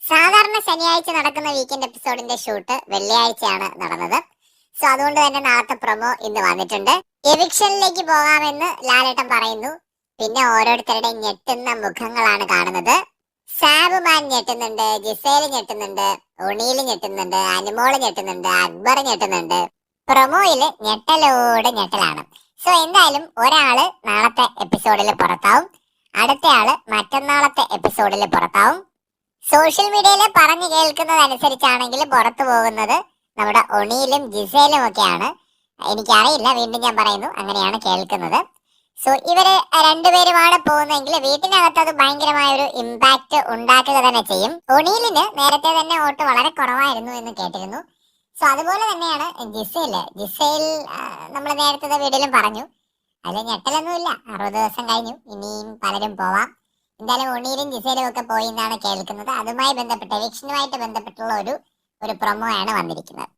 സാധാരണ ശനിയാഴ്ച നടക്കുന്ന വീക്കെൻഡ് എപ്പിസോഡിന്റെ ഷൂട്ട് വെള്ളിയാഴ്ചയാണ് നടന്നത്. സോ അതുകൊണ്ട് തന്നെ നാളത്തെ പ്രൊമോ ഇന്ന് വന്നിട്ടുണ്ട്. എവിക്ഷനിലേക്ക് പോകാമെന്ന് ലാലേട്ടൻ പറയുന്നു. പിന്നെ ഓരോരുത്തരുടെ ഞെട്ടുന്ന മുഖങ്ങളാണ് കാണുന്നത്. സാബുമാൻ ഞെട്ടുന്നുണ്ട്, ജിസേല് ഞെട്ടുന്നുണ്ട്, ഒണീല് ഞെട്ടുന്നുണ്ട്, അനുമോള് ഞെട്ടുന്നുണ്ട്, അക്ബർ ഞെട്ടുന്നുണ്ട്. പ്രൊമോയില് ഞെട്ടലോട് ഞെട്ടലാണ്. സോ എന്തായാലും ഒരാള് നാളത്തെ എപ്പിസോഡിൽ പുറത്താവും, അടുത്തയാള് മറ്റന്നാളത്തെ എപ്പിസോഡിൽ പുറത്താവും. സോഷ്യൽ മീഡിയയിൽ പറഞ്ഞു കേൾക്കുന്നത് അനുസരിച്ചാണെങ്കിൽ പുറത്തു പോകുന്നത് നമ്മുടെ ഒണിയിലും ജിസയിലും ഒക്കെയാണ്. എനിക്കറിയില്ല, വീണ്ടും ഞാൻ പറയുന്നു, അങ്ങനെയാണ് കേൾക്കുന്നത്. സോ ഇവര് രണ്ടുപേരുമാണ് പോകുന്നതെങ്കിൽ വീട്ടിനകത്ത് അത് ഭയങ്കരമായ ഒരു ഇമ്പാക്ട് ഉണ്ടാക്കുക തന്നെ ചെയ്യും. ഒണിയിലിന് നേരത്തെ തന്നെ വോട്ട് വളരെ കുറവായിരുന്നു എന്ന് കേട്ടിരുന്നു. സോ അതുപോലെ തന്നെയാണ് ജിസയിൽ നമ്മൾ നേരത്തെ വീട്ടിലും പറഞ്ഞു, അതിൽ ഞെട്ടലൊന്നുമില്ല. 60 ദിവസം കഴിഞ്ഞു, ഇനിയും പലരും പോവാം. എന്തായാലും ഒണിയിലും ജിസയിലും ഒക്കെ പോയി എന്നാണ് കേൾക്കുന്നത്. അതുമായി ബന്ധപ്പെട്ട എവിക്ഷനുമായിട്ട് ബന്ധപ്പെട്ടുള്ള ഒരു പ്രൊമോ ആണ് വന്നിരിക്കുന്നത്.